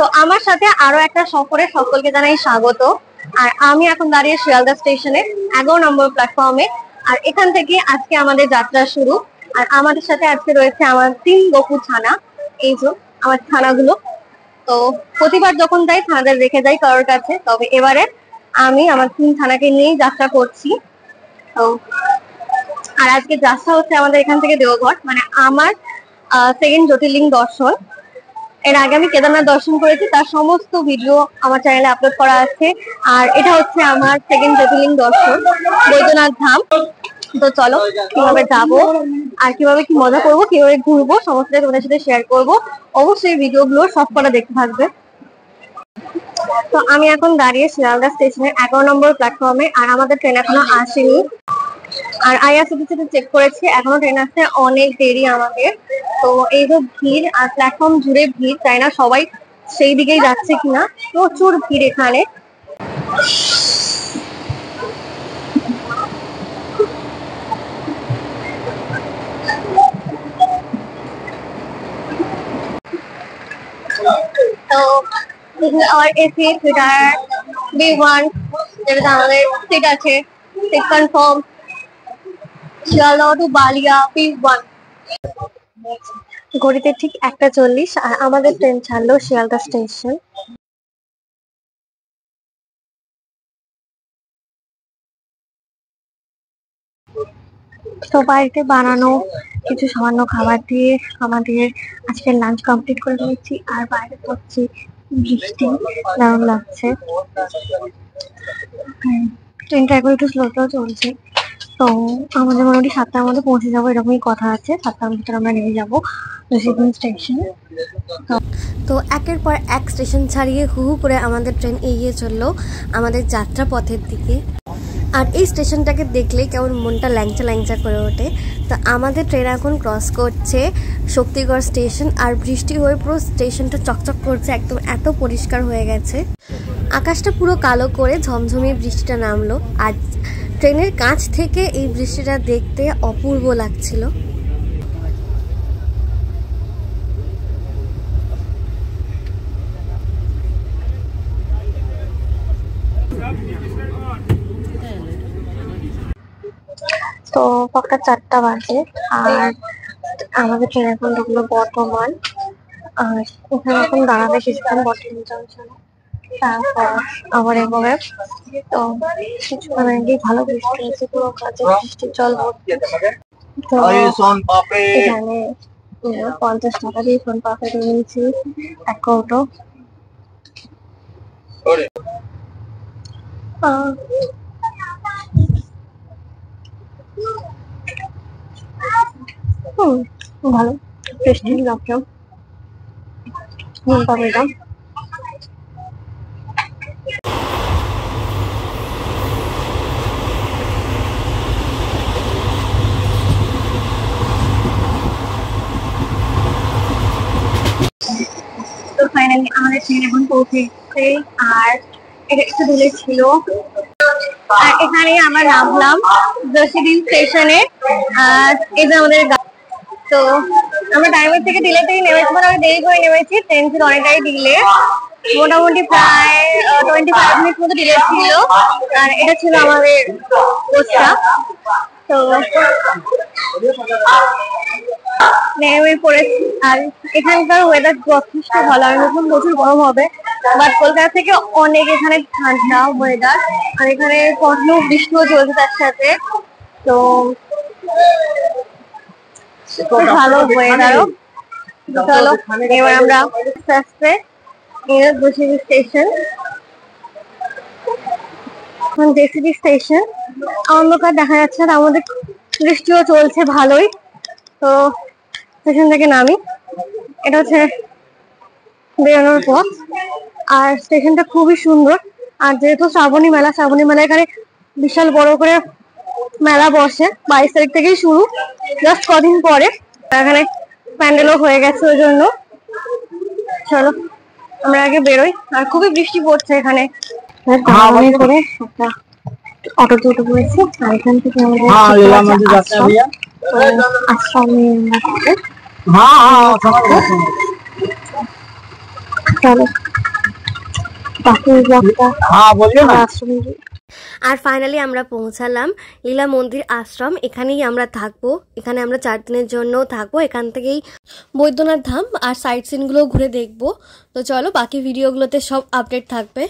তো আমার সাথে আরো একটা সফরে সকলকে জানাই স্বাগত। আর আমি এখন দাঁড়িয়ে শিয়ালদা স্টেশনে 11 নম্বর প্ল্যাটফর্মে। আর এখান থেকে আজকে আমাদের যাত্রা শুরু। আর আমাদের সাথে আজকে রয়েছে আমার 3 গপু ছানা। এই যে আমার ছানাগুলো। তো প্রতিবার যখন যাই ছানাদের রেখে যাই কারোর কাছে, তবে এবারে আমি আমার 3 ছানাকে নিয়েই যাত্রা করছি। তো আর আজকে যাত্রা হচ্ছে আমাদের এখান থেকে দেওঘর, মানে আমার সেকেন্ড জ্যোতির্লিঙ্গ দর্শন। এর আগে আমি কেদারনাথ দর্শন করেছি, তার সমস্ত ভিডিও আমার চ্যানেলে আপলোড করা আছে। আর এটা হচ্ছে আমার সেকেন্ড জ্যোতির্লিঙ্গ দর্শন, বৈদ্যনাথ ধাম। তো চলো কিভাবে যাবো আর কিভাবে কি মজা করবো, কিভাবে ঘুরবো, সমস্ত তোমাদের সাথে শেয়ার করবো। অবশ্যই ভিডিওগুলো সব কটা দেখতে থাকবে। তো আমি এখন দাঁড়িয়ে শিয়ালদা স্টেশনের 11 নম্বর প্ল্যাটফর্মে। আর আমাদের ট্রেন এখনো আসেনি। আর আইআরসিটিসিতে চেক করেছি, এখনো ট্রেন আসতে অনেক দেরি আমাদের। তো এই যে ভিড় আর প্ল্যাটফর্ম জুড়ে ভিড়, তাই না সবাই সেই দিকেই যাচ্ছে কিনা। প্রচুর ভিড় এখানে। তো আর এসি থিয়েটার B1, যেটাতে আমাদের সিট আছে, seat confirm. Sealdah to Ballia B1। ঘড়িতে ঠিক 1:40 আর আমাদের ট্রেন ছাড়লো শিয়ালদা স্টেশন। তো বাড়িতে বানানো কিছু সামান্য খাবার দিয়ে আমাদের আজকের লাঞ্চ কমপ্লিট করে নিয়েছি। আর বাইরে পড়ছি বৃষ্টি, দারুণ লাগছে। ট্রেনটা এখন একটু স্লো স্লো চলছে। তো আমাদের মোটামুটি 7টার মধ্যে পৌঁছে যাবো, এরকমই কথা আছে। 7টার ভিতরে আমরা নেমে যাবো স্টেশন। তো একের পর এক স্টেশন ছাড়িয়ে হু হু করে আমাদের ট্রেন এগিয়ে চললো আমাদের যাত্রা পথের দিকে। আর এই স্টেশনটাকে দেখলেই কেমন মনটা ল্যাংচা ল্যাংচা করে ওঠে। তো আমাদের ট্রেন এখন ক্রস করছে শক্তিগড় স্টেশন। আর বৃষ্টি হয়ে পুরো স্টেশনটা চকচক করছে, একদম এত পরিষ্কার হয়ে গেছে। আকাশটা পুরো কালো করে ঝমঝমিয়ে বৃষ্টিটা নামলো। আর ট্রেনের কাছ থেকে এই বৃষ্টিটা দেখতে অপূর্ব লাগছিল। তো পক্কা 4টা বাজে আর আমাদের ট্রেন এখন ঢুকলো বর্ধমান। আর ওখানে এখন দাঁড়াবে কিছুক্ষণ বর্ধমান জংশনে, তারপর আবার এগোবে। তো কিছুক্ষণ আগেই ভালো বৃষ্টি হয়েছে, পুরো কাজে বৃষ্টির জল ভর্তি। তো এখানে 50 টাকা দিয়ে সোন পাপড়ি নিয়েছি 1 কৌটো। ভালো টেস্টি লাগছে সোন পাপড়িটা। তো ফাইনালি আমাদের ট্রেন এখন পৌঁছেছে। আর এটা একটু দূরে ছিল। আর এখানে আমরা নামলাম জসিদিন স্টেশনে। আর এই যে আমাদের তো আমরা টাইমের থেকে ডিলে থেকে নেমেছি, মানে আমি দেরি করে নেমেছি। ট্রেন ছিল অনেকটাই ডিলে, মোটামুটি প্রায় 25 মিনিট মতো ডিলে ছিল। আর এটা ছিল আমাদের কোচটা। তো নেমে পড়েছি। আর এখানকার ওয়েদার যথেষ্ট ভালো। আমি নতুন প্রচুর গরম হবে, বাট কলকাতা থেকে অনেক এখানে ঠান্ডা ওয়েদার। আর এখানে কন্টিনিউ বৃষ্টিও চলছে তার সাথে। তো ভালো ওয়েদারও। চলো এবার আমরা আস্তে আস্তে জেসিবি স্টেশন। জেসিবি স্টেশন অন্ধকার দেখা যাচ্ছে, আর আমাদের বৃষ্টিও চলছে ভালোই। তো স্টেশন থেকে নামি, এটা হচ্ছে বেরোনোর পথ। আর স্টেশনটা খুবই সুন্দর। আর যেহেতু শ্রাবণী মেলা এখানে বিশাল বড় করে মেলা বসে, 22 তারিখ থেকেই শুরু, জাস্ট কদিন পরে। এখানে প্যান্ডেলও হয়ে গেছে ওই জন্য। চলো আমরা আগে বেরোই। আর খুবই বৃষ্টি পড়ছে এখানে। করে একটা অটোতে উঠে পড়েছি। আর এখান থেকে আশ্রমে চলো বাকি ব্লগটা আর ফাইনালি আমরা পৌঁছালাম লীলা মন্দির আশ্রম। এখানেই আমরা থাকবো, এখানে আমরা 4 দিনের জন্য থাকবো। এখান থেকেই বৈদ্যনাথ ধাম আর সাইট সিনগুলো ঘুরে দেখবো। তো চলো বাকি ভিডিওগুলোতে সব আপডেট থাকবে।